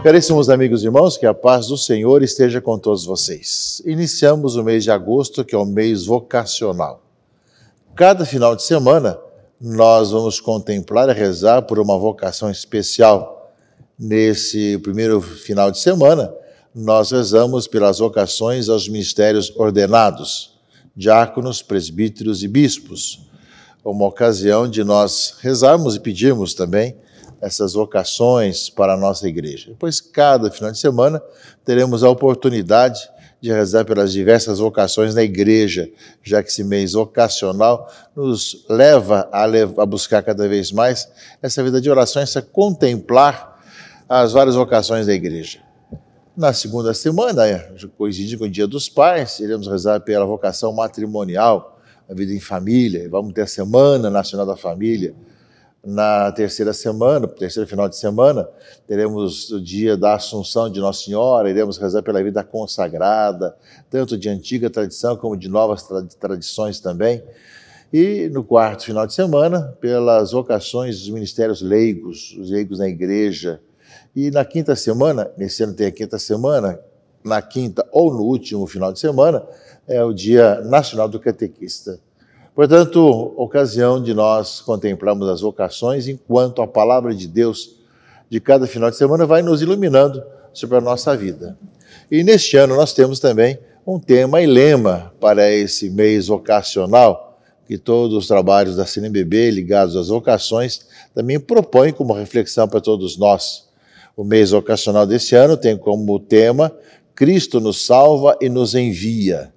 Caríssimos amigos e irmãos, que a paz do Senhor esteja com todos vocês. Iniciamos o mês de agosto, que é o mês vocacional. Cada final de semana, nós vamos contemplar e rezar por uma vocação especial. Nesse primeiro final de semana, nós rezamos pelas vocações aos ministérios ordenados, diáconos, presbíteros e bispos. Uma ocasião de nós rezarmos e pedirmos também essas vocações para a nossa igreja. Depois, cada final de semana, teremos a oportunidade de rezar pelas diversas vocações na igreja, já que esse mês vocacional nos leva a buscar cada vez mais essa vida de oração, essa contemplar as várias vocações da igreja. Na segunda semana, coincidindo com o Dia dos Pais, iremos rezar pela vocação matrimonial, a vida em família. Vamos ter a Semana Nacional da Família. Na terceiro final de semana, teremos o dia da Assunção de Nossa Senhora, iremos rezar pela vida consagrada, tanto de antiga tradição como de novas tradições também. E no quarto final de semana, pelas vocações dos ministérios leigos, os leigos na igreja. E na quinta semana, nesse ano tem a quinta semana, na quinta ou no último final de semana, é o Dia Nacional do Catequista. Portanto, ocasião de nós contemplarmos as vocações, enquanto a palavra de Deus de cada final de semana vai nos iluminando sobre a nossa vida. E neste ano nós temos também um tema e lema para esse mês vocacional, que todos os trabalhos da CNBB ligados às vocações também propõem como reflexão para todos nós. O mês vocacional desse ano tem como tema Cristo nos salva e nos envia.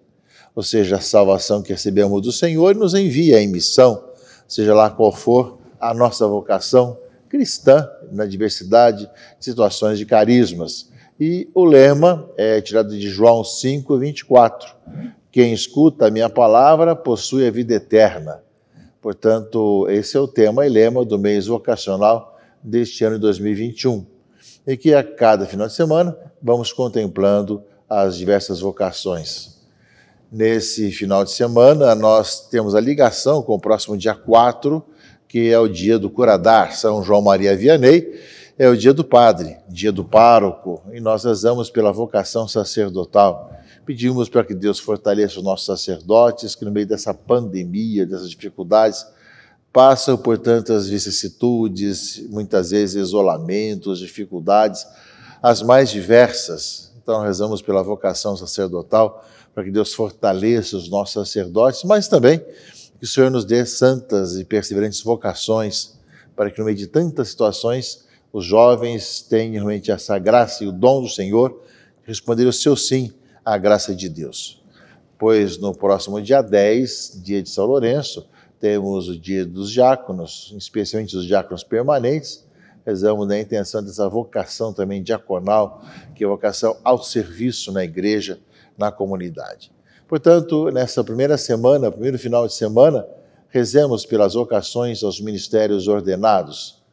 Ou seja, a salvação que recebemos do Senhor nos envia em missão, seja lá qual for a nossa vocação cristã, na diversidade de situações de carismas. E o lema é tirado de João 5:24. Quem escuta a minha palavra possui a vida eterna. Portanto, esse é o tema e lema do mês vocacional deste ano de 2021. E que a cada final de semana vamos contemplando as diversas vocações. Nesse final de semana, nós temos a ligação com o próximo dia 4, que é o dia do curadar, São João Maria Vianney, é o dia do padre, dia do pároco, e nós rezamos pela vocação sacerdotal. Pedimos para que Deus fortaleça os nossos sacerdotes, que no meio dessa pandemia, dessas dificuldades, passam por tantas vicissitudes, muitas vezes isolamentos, dificuldades, as mais diversas. Então, rezamos pela vocação sacerdotal, para que Deus fortaleça os nossos sacerdotes, mas também que o Senhor nos dê santas e perseverantes vocações, para que no meio de tantas situações os jovens tenham realmente essa graça e o dom do Senhor, responder o seu sim à graça de Deus. Pois no próximo dia 10, dia de São Lourenço, temos o dia dos diáconos, especialmente os diáconos permanentes. Rezamos na intenção dessa vocação também diaconal, que é a vocação ao serviço na igreja, na comunidade. Portanto, nessa primeira semana, primeiro final de semana, rezemos pelas vocações aos ministérios ordenados,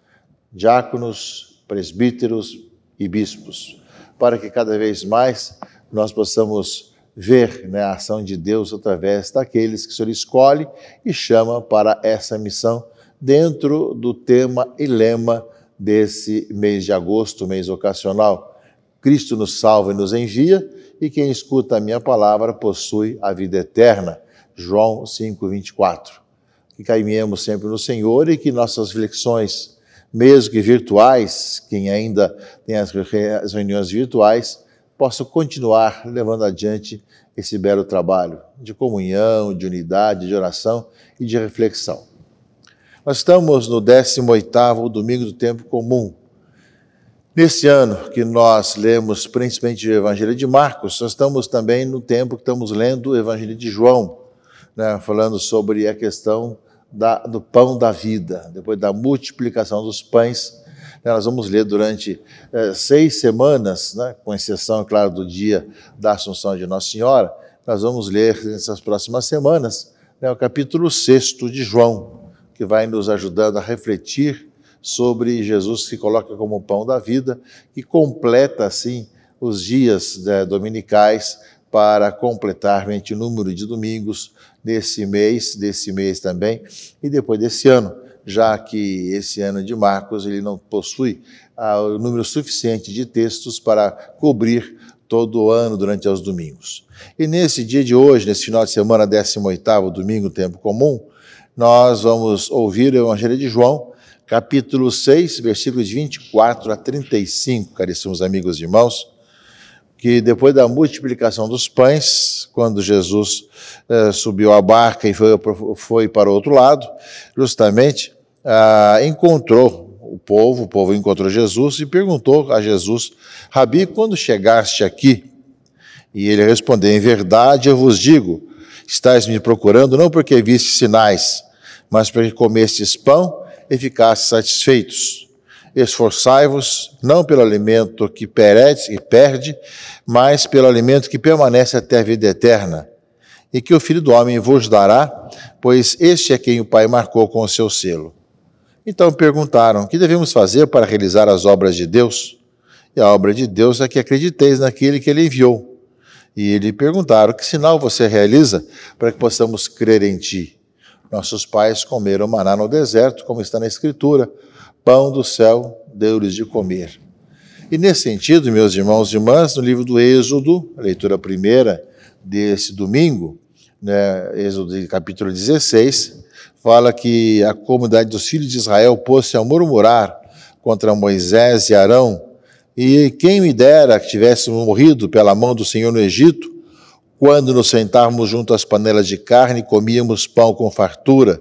diáconos, presbíteros e bispos, para que cada vez mais nós possamos ver, a ação de Deus através daqueles que o Senhor escolhe e chama para essa missão dentro do tema e lema desse mês de agosto, mês vocacional. Cristo nos salva e nos envia, e quem escuta a minha palavra possui a vida eterna. João 5:24. Que caminhemos sempre no Senhor e que nossas reflexões, mesmo que virtuais, quem ainda tem as reuniões virtuais, possam continuar levando adiante esse belo trabalho de comunhão, de unidade, de oração e de reflexão. Nós estamos no 18º domingo do tempo comum. Nesse ano que nós lemos principalmente o Evangelho de Marcos, nós estamos também no tempo que estamos lendo o Evangelho de João, falando sobre a questão do pão da vida, depois da multiplicação dos pães. Nós vamos ler durante 6 semanas, com exceção, é claro, do dia da Assunção de Nossa Senhora, nós vamos ler nessas próximas semanas o capítulo 6 de João, que vai nos ajudando a refletir sobre Jesus, que se coloca como o pão da vida, e completa, assim, os dias dominicais para completar o número de domingos desse mês também, e depois desse ano, já que esse ano de Marcos ele não possui o número suficiente de textos para cobrir todo o ano durante os domingos. E nesse dia de hoje, nesse final de semana, 18º domingo, tempo comum, nós vamos ouvir o Evangelho de João, capítulo 6, versículos de 24 a 35, caríssimos amigos e irmãos, que depois da multiplicação dos pães, quando Jesus subiu a barca e foi para o outro lado, justamente encontrou o povo encontrou Jesus e perguntou a Jesus: Rabi, quando chegaste aqui? E ele respondeu: em verdade eu vos digo, estais me procurando não porque viste sinais, mas porque comestes pão e ficastes satisfeitos. Esforçai-vos, não pelo alimento que perde, mas pelo alimento que permanece até a vida eterna, e que o Filho do Homem vos dará, pois este é quem o Pai marcou com o seu selo. Então perguntaram: o que devemos fazer para realizar as obras de Deus? E a obra de Deus é que acrediteis naquele que ele enviou. E lhe perguntaram: que sinal você realiza para que possamos crer em ti? Nossos pais comeram maná no deserto, como está na Escritura, pão do céu deu-lhes de comer. E nesse sentido, meus irmãos e irmãs, no livro do Êxodo, a leitura primeira desse domingo, Êxodo capítulo 16, fala que a comunidade dos filhos de Israel pôs-se a murmurar contra Moisés e Arão, e quem me dera que tivéssemos morrido pela mão do Senhor no Egito, quando nos sentávamos junto às panelas de carne e comíamos pão com fartura,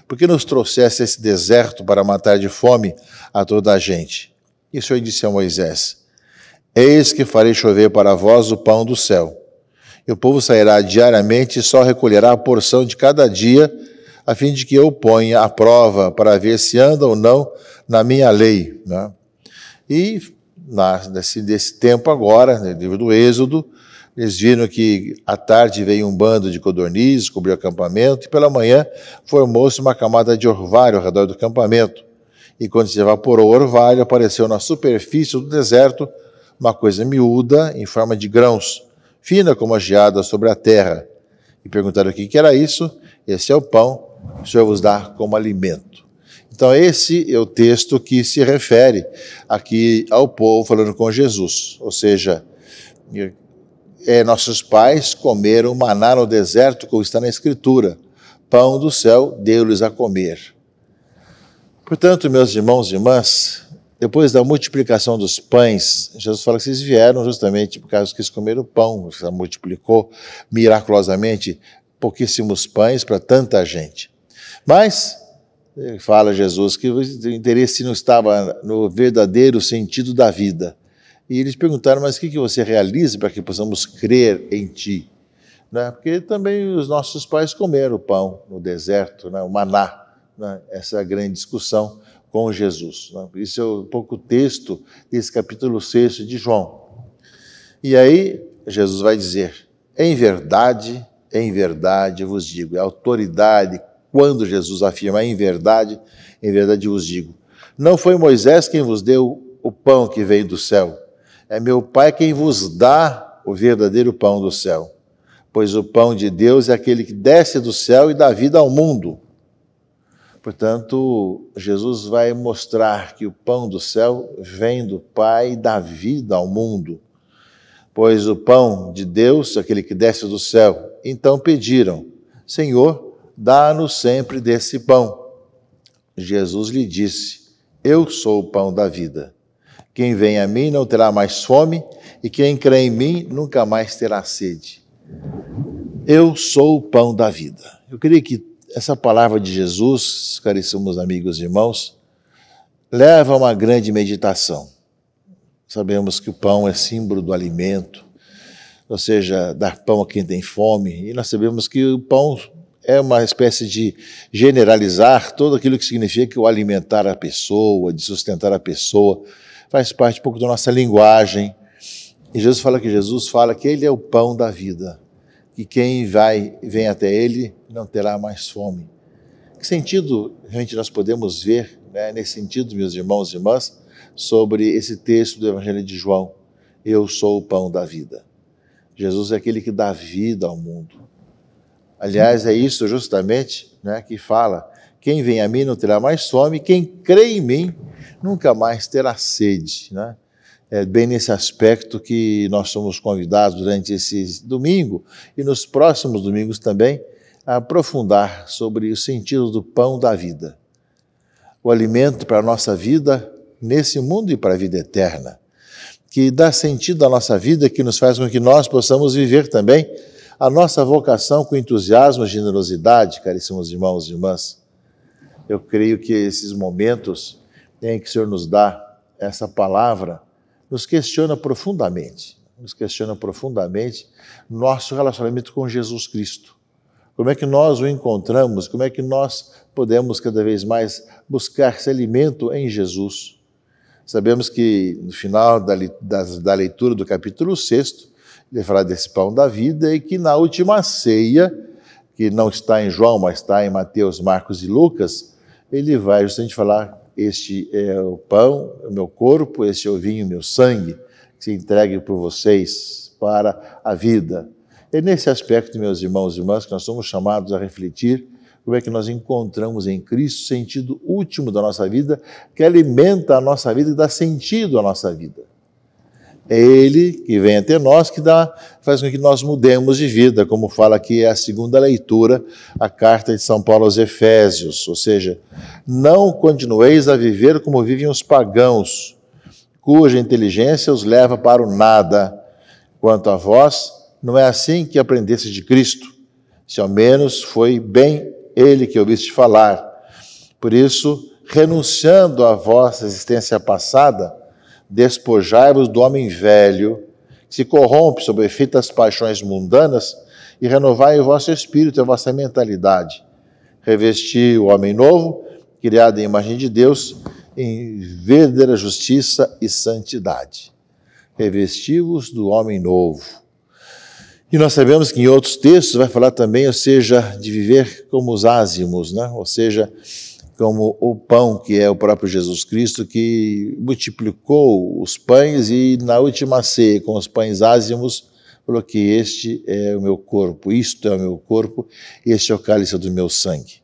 porque nos trouxesse esse deserto para matar de fome a toda a gente. E o Senhor disse a Moisés: eis que farei chover para vós o pão do céu, e o povo sairá diariamente e só recolherá a porção de cada dia, a fim de que eu ponha à prova para ver se anda ou não na minha lei. E desse tempo agora, no livro do Êxodo, eles viram que à tarde veio um bando de codornizes, cobriu o acampamento, e pela manhã formou-se uma camada de orvalho ao redor do acampamento. E quando se evaporou o orvalho, apareceu na superfície do deserto uma coisa miúda, em forma de grãos, fina como a geada sobre a terra. E perguntaram o que era isso. Esse é o pão que o Senhor vos dá como alimento. Então esse é o texto que se refere aqui ao povo falando com Jesus, ou seja, nossos pais comeram maná no deserto, como está na Escritura, pão do céu deu-lhes a comer. Portanto, meus irmãos e irmãs, depois da multiplicação dos pães, Jesus fala que vocês vieram justamente por causa que eles comeram pão, você multiplicou miraculosamente pouquíssimos pães para tanta gente. Mas, fala Jesus, que o interesse não estava no verdadeiro sentido da vida. E eles perguntaram: mas o que você realiza para que possamos crer em ti? Porque também os nossos pais comeram pão no deserto, o maná. Essa é a grande discussão com Jesus. Isso é um pouco o texto desse capítulo 6 de João. E aí Jesus vai dizer: em verdade eu vos digo. É a autoridade quando Jesus afirma: em verdade vos digo. Não foi Moisés quem vos deu o pão que veio do céu. É meu Pai quem vos dá o verdadeiro pão do céu. Pois o pão de Deus é aquele que desce do céu e dá vida ao mundo. Portanto, Jesus vai mostrar que o pão do céu vem do Pai e dá vida ao mundo. Pois o pão de Deus, aquele que desce do céu. Então pediram: Senhor, dá-nos sempre desse pão. Jesus lhe disse: eu sou o pão da vida. Quem vem a mim não terá mais fome, e quem crê em mim nunca mais terá sede. Eu sou o pão da vida. Eu creio que essa palavra de Jesus, caríssimos amigos e irmãos, leva a uma grande meditação. Sabemos que o pão é símbolo do alimento, ou seja, dar pão a quem tem fome, e nós sabemos que o pão é uma espécie de generalizar todo aquilo que significa o alimentar a pessoa, de sustentar a pessoa, faz parte um pouco da nossa linguagem. E Jesus fala que Ele é o pão da vida, que quem vem até Ele não terá mais fome. Que sentido realmente nós podemos ver, nesse sentido, meus irmãos e irmãs, sobre esse texto do Evangelho de João? Eu sou o pão da vida. Jesus é aquele que dá vida ao mundo. Aliás, é isso justamente, né, que fala: quem vem a mim não terá mais fome, quem crê em mim nunca mais terá sede, né? É bem nesse aspecto que nós somos convidados durante esse domingo e nos próximos domingos também a aprofundar sobre o sentido do pão da vida. O alimento para a nossa vida nesse mundo e para a vida eterna, que dá sentido à nossa vida, que nos faz com que nós possamos viver também a nossa vocação com entusiasmo e generosidade, caríssimos irmãos e irmãs. Eu creio que esses momentos em que o Senhor nos dá essa palavra nos questiona profundamente nosso relacionamento com Jesus Cristo. Como é que nós o encontramos? Como é que nós podemos cada vez mais buscar esse alimento em Jesus? Sabemos que no final da leitura do capítulo 6, ele fala desse pão da vida e que na última ceia, que não está em João, mas está em Mateus, Marcos e Lucas, ele vai justamente falar: este é o pão, o meu corpo, este é o vinho, o meu sangue, que se entregue por vocês para a vida. É nesse aspecto, meus irmãos e irmãs, que nós somos chamados a refletir como é que nós encontramos em Cristo o sentido último da nossa vida, que alimenta a nossa vida e dá sentido à nossa vida. É Ele que vem até nós, que faz com que nós mudemos de vida, como fala aqui a segunda leitura, a carta de São Paulo aos Efésios, ou seja, não continueis a viver como vivem os pagãos, cuja inteligência os leva para o nada. Quanto a vós, não é assim que aprendeste de Cristo, se ao menos foi bem Ele que ouviste falar. Por isso, renunciando à vossa existência passada, despojai-vos do homem velho, que se corrompe sob o efeito das paixões mundanas, e renovai o vosso espírito e a vossa mentalidade. Revesti o homem novo, criado em imagem de Deus, em verdadeira justiça e santidade. Revesti-vos do homem novo. E nós sabemos que em outros textos vai falar também, ou seja, de viver como os ázimos, né? Ou seja, como o pão, que é o próprio Jesus Cristo, que multiplicou os pães e na última ceia, com os pães ázimos, falou que este é o meu corpo, isto é o meu corpo, este é o cálice do meu sangue.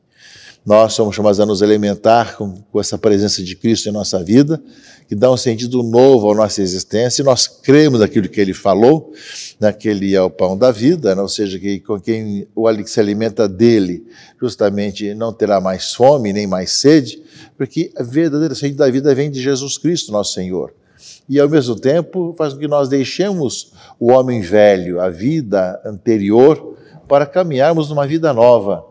Nós somos chamados a nos alimentar com essa presença de Cristo em nossa vida, que dá um sentido novo à nossa existência, e nós cremos naquilo que Ele falou, naquele é o pão da vida, né? Ou seja, que com quem se alimenta dele, justamente não terá mais fome, nem mais sede, porque a verdadeira sede da vida vem de Jesus Cristo, nosso Senhor. E, ao mesmo tempo, faz com que nós deixemos o homem velho, a vida anterior, para caminharmos numa vida nova.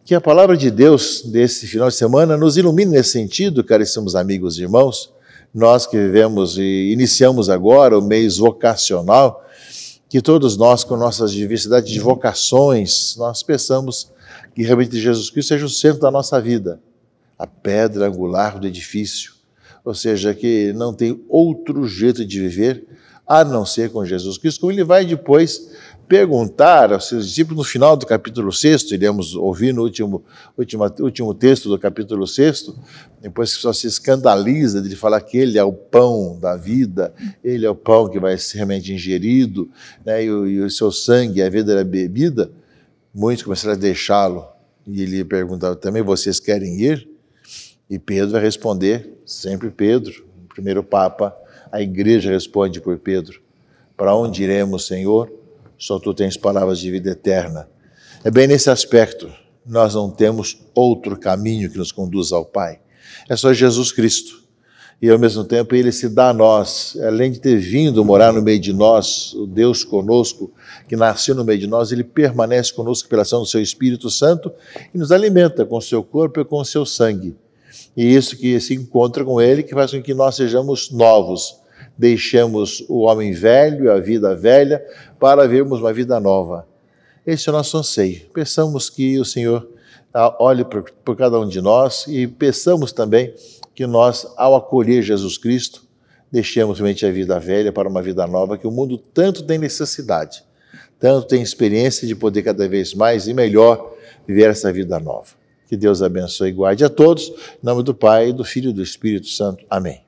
Que a palavra de Deus desse final de semana nos ilumine nesse sentido, caríssimos amigos e irmãos. Nós que vivemos e iniciamos agora o mês vocacional, que todos nós, com nossas diversidades de vocações, nós peçamos que realmente Jesus Cristo seja o centro da nossa vida, a pedra angular do edifício, ou seja, que não tem outro jeito de viver a não ser com Jesus Cristo, como ele vai depois perguntar aos seus discípulos no final do capítulo 6, iremos ouvir no último texto do capítulo 6, depois que só se escandaliza de falar que ele é o pão da vida, ele é o pão que vai ser realmente ingerido, né, e o seu sangue é a verdadeira bebida. Muitos começaram a deixá-lo, e ele perguntava também: vocês querem ir? E Pedro vai responder, sempre Pedro, o primeiro Papa, a igreja responde por Pedro: para onde iremos, Senhor? Só tu tens palavras de vida eterna. É bem nesse aspecto, nós não temos outro caminho que nos conduza ao Pai. É só Jesus Cristo. E ao mesmo tempo ele se dá a nós, além de ter vindo morar no meio de nós, o Deus conosco, que nasceu no meio de nós, ele permanece conosco pela ação do seu Espírito Santo e nos alimenta com o seu corpo e com o seu sangue. E isso que se encontra com ele, que faz com que nós sejamos novos. Deixemos o homem velho, a vida velha, para vermos uma vida nova. Esse é o nosso anseio. Peçamos que o Senhor olhe por cada um de nós e peçamos também que nós, ao acolher Jesus Cristo, deixemos realmente a vida velha para uma vida nova, que o mundo tanto tem necessidade, tanto tem experiência de poder cada vez mais e melhor viver essa vida nova. Que Deus abençoe e guarde a todos. Em nome do Pai, do Filho e do Espírito Santo. Amém.